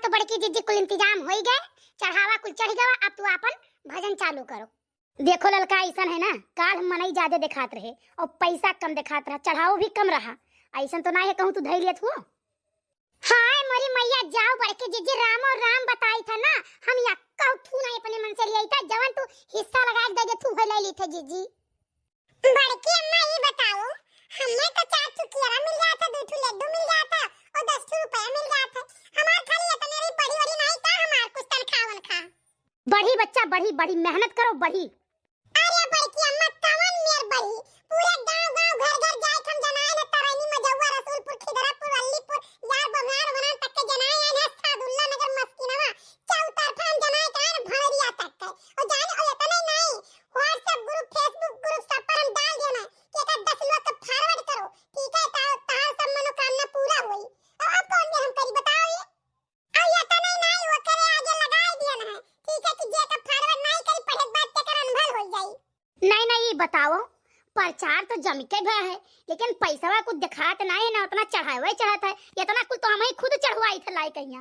तो बड़की जीजी कुल इंतजाम हो ही गए, चढ़ावा कुल चढ़ गया। अब तू अपन भजन चालू करो। देखो ललका ऐसा है ना, काल हम मनई ज्यादा दिखात रहे और पैसा कम दिखात रहा, चढ़ाओ भी कम रहा। ऐसा तो ना है कहूँ तू धैर्य तू। हाय मोरी मैया जाओ बड़के जीजी, राम और राम बताई था ना, हम या कहू तू ना अपने मन से लिया था, जवन तू हिस्सा लगा दे तू ले ली थे जीजी। बड़की अम्मा ये बताओ, हमने तो 4 चुकिया मिल गया था, 2 लड्डू मिल गया था और 10 रुपया मिल गया था। हमार खाली इतने री बड़ी बड़ी नहीं था, हमार कुछ तनखावन खा। बढ़ी बच्चा बढ़ी, बड़ी मेहनत करो बढ़ी। अरे बड़की अम्मा कवन मेर बढ़ी, पूरे गांव गांव घर घर जाए हम जनाए न तरैनी मजौवा रसूलपुर खिदरापुर अल्लीपुर यार बमनार बना तक के जनाए है सादुल्ला नगर मस्किनवा चौतरफा हम जनाए कान भड़रिया तक के। और जाने और इतने नहीं, व्हाट्सएप ग्रुप फेसबुक ग्रुप सब पर हम डाल देना कि एक 10 लोग को फॉरवर्ड करो, ठीक है? तार सब मनोकामना पूरा होई। और अब कौन दे हम करी बताओ ये? और इतने नहीं वो करे आगे लगा दिया ना, ठीक है? कि जे का फॉरवर्ड नहीं करी पढ़े बात के कर अनभल हो जाई। नहीं नहीं बताओ, प्रचार तो जम के भया है, लेकिन पैसा कुछ दिखात नहीं है ना, उतना चढ़ावे चढ़ाता है, इतना कुछ तो हम ही खुद चढ़वाई थे लाई कहिया।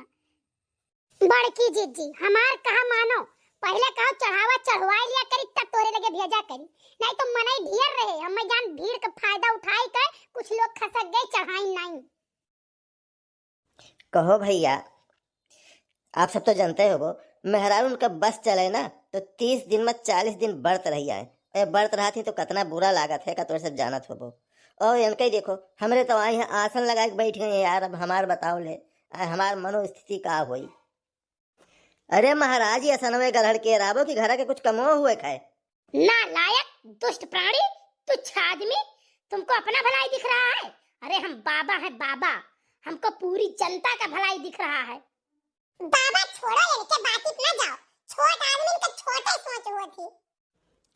बड़की जीजी हमार कहा मानो, पहले कहो चढ़ावा चढ़वाई लिया करी तब तोरे लगे भेजा करी, नहीं तो मनई ढेर रहे, हम जान भीड़ का फायदा उठाई कर कुछ लोग खसक गए, चढ़ाई नहीं। कहो भैया, आप सब तो जानते हो वो मेहरारू उनका बस चले ना तो 30 दिन में 40 दिन बर्त रही आए, और बर्त रहा थी तो कितना बुरा लागत है का तो सब जानत हो वो। और इनके देखो हमरे तो वहाँ आसन लगा के बैठ गए यार, अब हमार बताओ ले हमार मनोस्थिति का हुई। अरे महाराज ये असनवे गलहड़ के राबो की घर के कुछ कमो हुए खाए ना लायक दुष्ट प्राणी, तुच्छ आदमी, तुमको अपना भलाई दिख रहा है? अरे हम बाबा है बाबा, हमको पूरी जनता का भलाई दिख रहा है। बाबा छोड़ो इनके बात ना जाओ, छोट आदमी का छोटे सोच हुआ थी।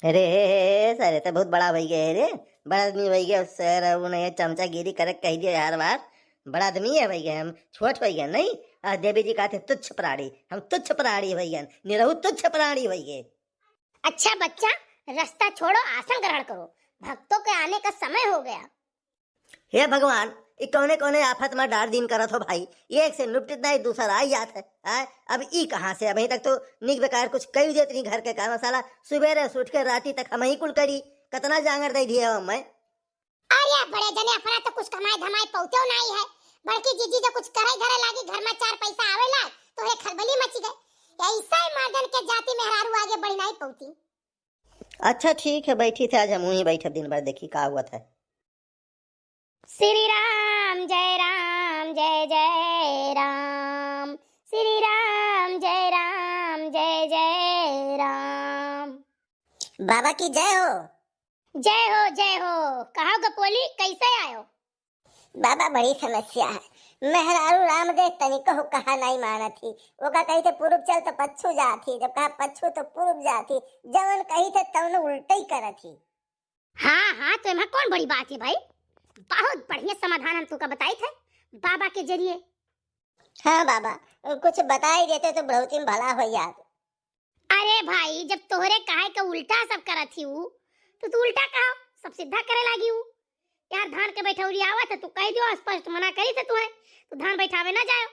अरे सर तो बहुत बड़ा भई गए रे, बड़ा आदमी भई गया सर, उन्हें चमचागिरी करे कह दिया यार बार, बड़ा आदमी है भैया, हम छोट भैया नहीं। देवी जी कहते तुच्छ प्राणी, हम तुच्छ प्राणी भैया, निरहु तुच्छ प्राणी भैया। अच्छा बच्चा रास्ता छोड़ो, आसन ग्रहण करो, भक्तों के आने का समय हो गया। हे भगवान, ये कौने कौने आफत में डार दिन करत हो भाई, एक से निपटत नहीं दूसरा आई जात है। अब ई कहाँ से, अभी तक तो निक बेकार कुछ कई देत नहीं घर के काम, मसाला सुबह से उठ के राती तक हम ही कुल करी, कितना जांगर दे दिए हम मैं। अरे बड़े जने अपना तो कुछ कमाई धमाई पहुंचो नहीं है, बड़की जीजी जो कुछ करे घरे लागी, घर में 4 पैसा आवेला तो हे खलबली मची गई। ऐसा ही मर्दन के जाति मेहरारू आगे बढ़ी नहीं पहुंची। अच्छा ठीक है, बैठी थे आज हम वहीं बैठे दिन भर, देखी का हुआ था। श्री राम जय राम जय जय राम, श्री राम जय राम जय जय राम। बाबा की जय हो। जय हो जय हो। कहो गपोली कैसे आयो? बाबा बड़ी समस्या है, मेहरारू रामदेव तनिको हो कहा नहीं माना थी, वो का कही थे पूर्व चल तो पच्छू जाती, जब कहा पच्छू तो पूर्व जाती, जवन कही थे तवन उल्टा ही करा थी। हाँ हाँ तो इनमें कौन बड़ी बात है भाई, बहुत बढ़िया समाधान हम तुका बताए थे बाबा के जरिए। हाँ बाबा कुछ बता ही देते तो बहुत ही भला हो यार। अरे भाई जब तोहरे काहे का उल्टा सब करा थी तो तू उल्टा कहो सब सीधा करे लागी यार। धान के बैठौरी आवत है, तू कह दियो स्पष्ट मना करी थे तुम्हें, तो धान बैठावे ना जाओ,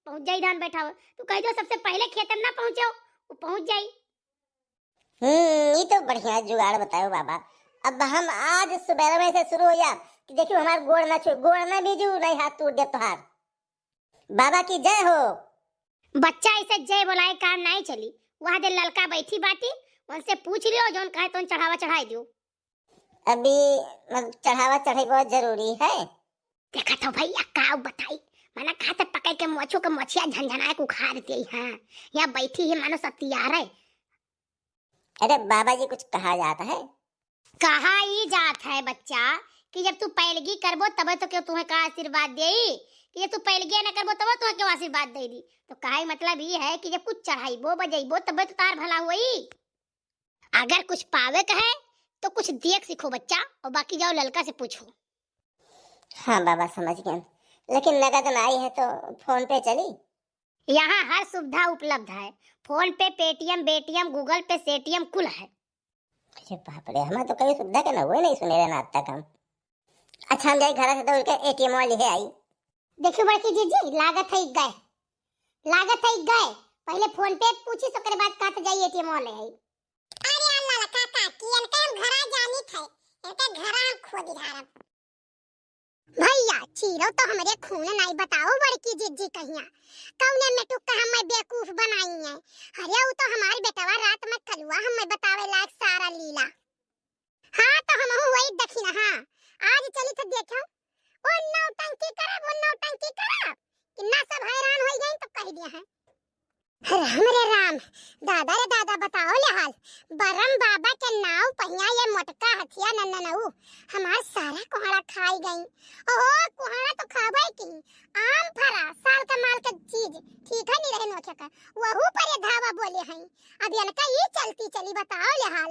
पहुंच जाई धान बैठावे, तू कह दियो सबसे पहले खेतन ना पहुंचो, वो पहुंच जाई। ये तो बढ़िया जुगाड़ बताओ बाबा। अब हम आज सुबह में से शुरू हो या कि देखियो हमार गोड़ ना छू, गोड़ ना बीजू नहीं हाथ टूट दे तोहार। बाबा की जय हो। बच्चा ऐसे जय बोलाए काम नहीं चली, वहां दे ललका बैठी बाटी, उनसे पूछ लियो जोन कहे तो चढ़ावा चढ़ाई दियो। अभी चढ़ावा चढ़ाई बहुत जरूरी है। देखा तो भैया काऊ बताई, मैंने कहा था पकड़ के मोछो के मोछिया झंझनाए को खा देती है। यहाँ बैठी है मानो सब तैयार है। अरे बाबा जी कुछ कहा जाता है? कहा ही जात है बच्चा कि जब तू पैलगी करबो तब तो क्यों तुम्हें का आशीर्वाद देई, कि जब तू पैलगी ना करबो तब तुम्हें क्यों आशीर्वाद दे दी। तो कहा मतलब ये है कि जब कुछ चढ़ाईबो बजाइबो तब तो तार भला हुई। अगर कुछ पावे कहे तो कुछ देख सीखो बच्चा, और बाकी जाओ ललका से पूछो। हाँ बाबा समझ गए, लेकिन नगद नहीं है तो फोन पे चली। यहाँ हर सुविधा उपलब्ध है, फोन पे, पेटीएम, बेटीएम, गूगल पे, सेटीएम कुल है। अरे बाप रे, हमें तो कभी सुविधा के ना हुए नहीं सुने रहना आज तक हम। अच्छा हम जाए घर से दौड़ के एटीएम वाली है आई। देखियो बड़की जीजी लागत है गए, लागत है गए पहले फोन पे पूछी तो करे बाद कहत जाई एटीएम वाले है। अरे अल्लाह ला काका की इनका हम घरा जानी थे इनका घरा हम खो दिहारब। भैया चीरो तो हमरे खून नहीं बताओ बड़की जिज्जी कहिया कौने में टुक्का हम बेवकूफ बनाई है। अरे वो तो हमारे बेटवा रात में कलुआ हमें बतावे लायक सारा लीला। हाँ तो हम वही देखी ना। हाँ आज चली तो देखो वो नौटंकी करे कितना सब हैरान हो गए तो कह दिया है। राम रे राम दादा रे दादा बताओ ले हाल बरम बाबा के नाव पहिया ये मोटका हथिया नन्ननऊ हमार सारा कोहड़ा खाई गई। ओहो कोहड़ा तो खाबे की आम फरा साल का माल का चीज ठीक है नहीं रहे नोखे का वहू पर ये धावा बोले हैं। अब इनका ये चलती चली बताओ ले हाल।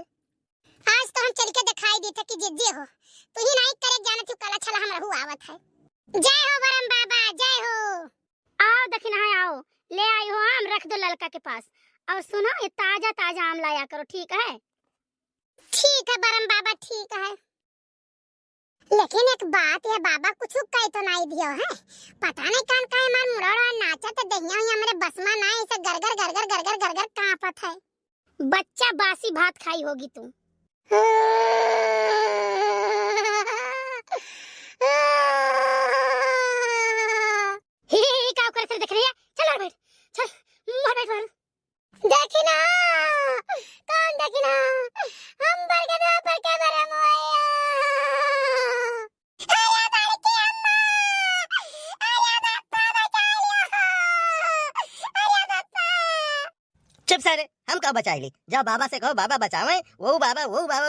आज तो हम चल के दिखाई दी थे कि जिज्जी हो तू ही नहीं करे जाने तू काला छला हमरा हुआ आवत है। जय हो बरम बाबा जय हो। आओ दक्षिण है आओ ले आई हो आम रख दो ललका के पास और सुनो ये ताजा ताजा आम लाया करो ठीक है। ठीक है बरम बाबा ठीक है। लेकिन एक बात है बाबा कुछ कह तो नहीं दियो है पता नहीं कान का मार मुड़वा नाचत दहिया हुई हमरे बसमा ना ऐसे गरगर कांपत है। बच्चा बासी भात खाई होगी तू। क्या कर देख रही है चल बैठ चल बैठ देखी ना कौन देखी ना हम बरगद पर के बरम आया बड़की अम्मा आया बापा बचा लिया आया बापा। चुप सारे हम का बचाई ली जब बाबा से कहो बाबा बचावे वो बाबा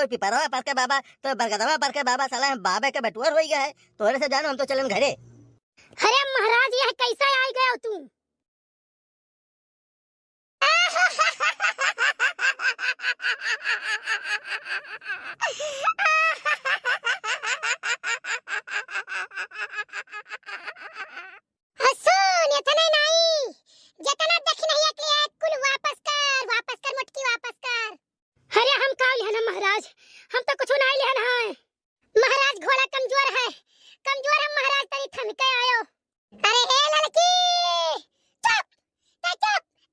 पिपरवा पर के बाबा तो बरगदवा पर के बाबा साला हम बाबा के बटुअर हो गया है तोरे से जानो हम तो चलन घरे। अरे महाराज यह कैसा आई गया तू। सुन इतना नहीं जितना देख नहीं है कुल वापस कर मुटकी वापस कर। अरे हम का लिया ना महाराज हम तो कुछ नहीं लिया ना है। महाराज घोड़ा कमजोर है महाराज तरी थम के आयो। अरे हे लड़की चुप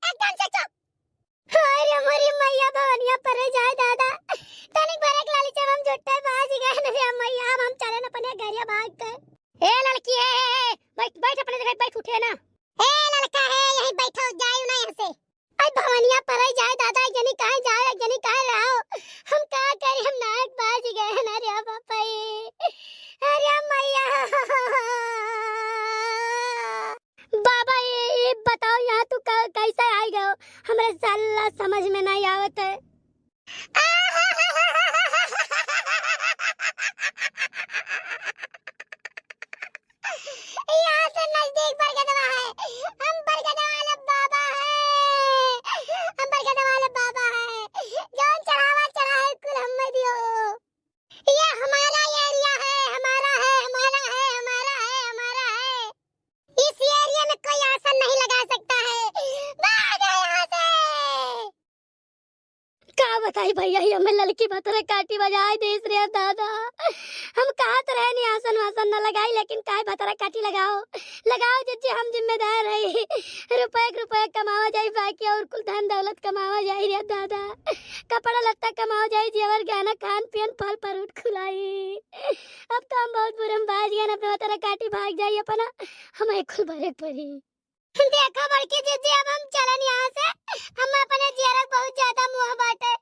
एकदम से चुप। अरे मोरी मैया भवनिया पर जाए दादा तनिक बरक लाली जब हम जुट्टे बाज गए न रे मैया हम चले न अपने घरिया भाग गए। ए लड़की है बैठ अपने जगह बैठ उठे ना। ए लड़का है यहीं बैठो जाओ ना यहां से। आई भवनिया पर जाए दादा जनी कहां जाए जनी कहां रहो हम का करी हम नाक बाज गए न रे बापा। अरे मैया बाबा ये बताओ यहाँ तू कैसे आई गए हमारे साला समझ में नहीं आवत है। यहाँ से नजदीक बरगदवा है हम बरगदवा वाले बाबा है जौन चढ़ावा चढ़ाए कुल हमें दियो। ये हमारा एरिया है हमारा है इस एरिया में कोई आसन नहीं लगा सकता है भाग यहाँ से। का बताई भैया ये हमें लड़की बतरे काटी बजाए देश रे दादा हम कहत रहे नहीं आसन वासन न लगाई लेकिन काहे बतरा काटी लगाओ जिज्जी हम जिम्मेदार है रुपए कमावा जाए बाकी और कुल धन दौलत कमावा जाए रे दादा कपड़ा लत्ता कमावा जाए जेवर गहना खान पियन फल फ्रूट खिलाई। अब तो हम बहुत बुरम बाज गए न पे बतरा काटी भाग जाए अपना हमें खुल भरे पड़ी। देखो बड़की जिज्जी अब हम चलन यहाँ से हम अपने जियरक बहुत ज्यादा मुंह बाटे।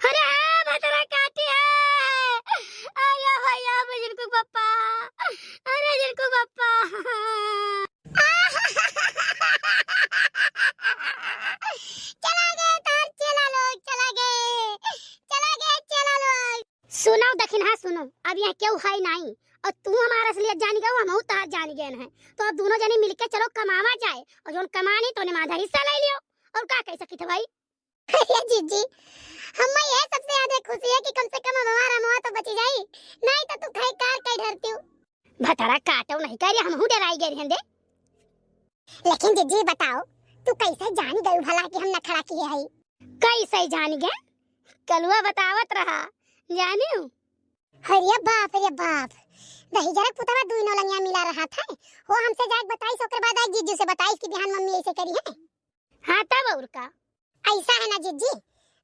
अरे हाँ बतरा काटी है आया जिनको पप्पा अरे जिनको पप्पा चला लो। सुनो दक्षिण हाँ सुनो अब यहाँ क्यों है नहीं और तू हमारा असलियत जान गया हम तार जान गए हैं तो अब दोनों जने मिलके चलो कमावा जाए और जो कमानी तो ने आधा हिस्सा ले लियो और का कह सकी थे भाई। जीजी हमें ये सबसे ज्यादा खुशी है कि कम से कम हमारा मुंह तो बची जाई नहीं तो तू खाई कार कई डरती हो भतरा काटो नहीं करे हम हूं डराई गए हैं दे। लेकिन जीजी बताओ तू कैसे जान गई भला कि हम नखरा किए हई कैसे जान गए कलुआ बतावत रहा जाने हरिया बाप रे बाप दही जरक पुतवा दुई नौलंगिया मिला रहा था वो हमसे जाके बताई ओकर बाद आई जीजू से बताई कि बिहान मम्मी ऐसे करी है। हाँ तब और का ऐसा है ना जिज्जी,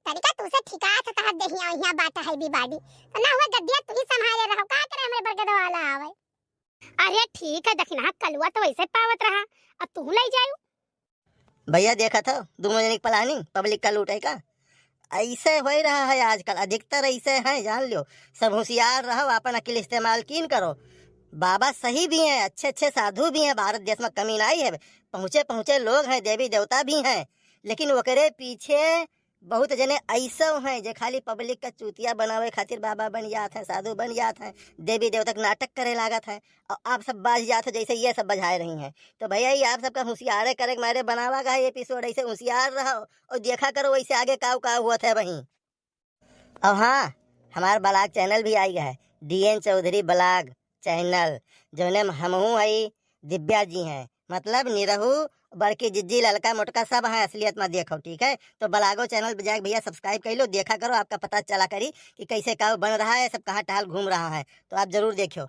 तरीका तुसे ठिका था तहत दहिया यहाँ बाटा है भी बाड़ी तो ना हुआ गद्दिया तू ही संभाले रहो का करे हमरे बरगद वाला आवे। अरे ठीक है दखना कलुआ तो वैसे पावत रहा, अब तू ले जाऊ। भैया देखा था दोनों जने की प्लानिंग पब्लिक का लूटे का, ऐसे हो ही रहा है आजकल, अधिकतर ऐसे हैं जान लियो। सब होशियार रहो, अपन अकिल इस्तेमाल कीन करो। बाबा सही भी हैं, अच्छे अच्छे साधु भी हैं, भारत देश में कमी नहीं है, पहुँचे पहुँचे लोग हैं, देवी देवता भी हैं, लेकिन ओकरे पीछे बहुत जने ऐसे हैं जो खाली पब्लिक का चूतिया बनावे खातिर बाबा बन जाते हैं, साधु बन जाते हैं, देवी देवता नाटक करे लागत है, और आप सब बाज जाते हो जैसे ये सब बजाए रही हैं। तो भैया ये आप सबका होशियार करे मारे बनावा का है एपिसोड, ऐसे होशियार रहो और देखा करो वैसे आगे काव काव हुआ था वहीं। और हाँ, हमारा ब्लॉग चैनल भी आई है, DN चौधरी ब्लॉग चैनल, जो ने हमहू है दिव्या जी हैं, मतलब निरहू बड़की जिज्जी ललका मोटका सब है, असलियत में देखो ठीक है। तो ब्लॉगो चैनल पे जाके भैया सब्सक्राइब कर लो, देखा करो, आपका पता चला करी कि कैसे काव बन रहा है, सब कहाँ टहल घूम रहा है, तो आप जरूर देखो।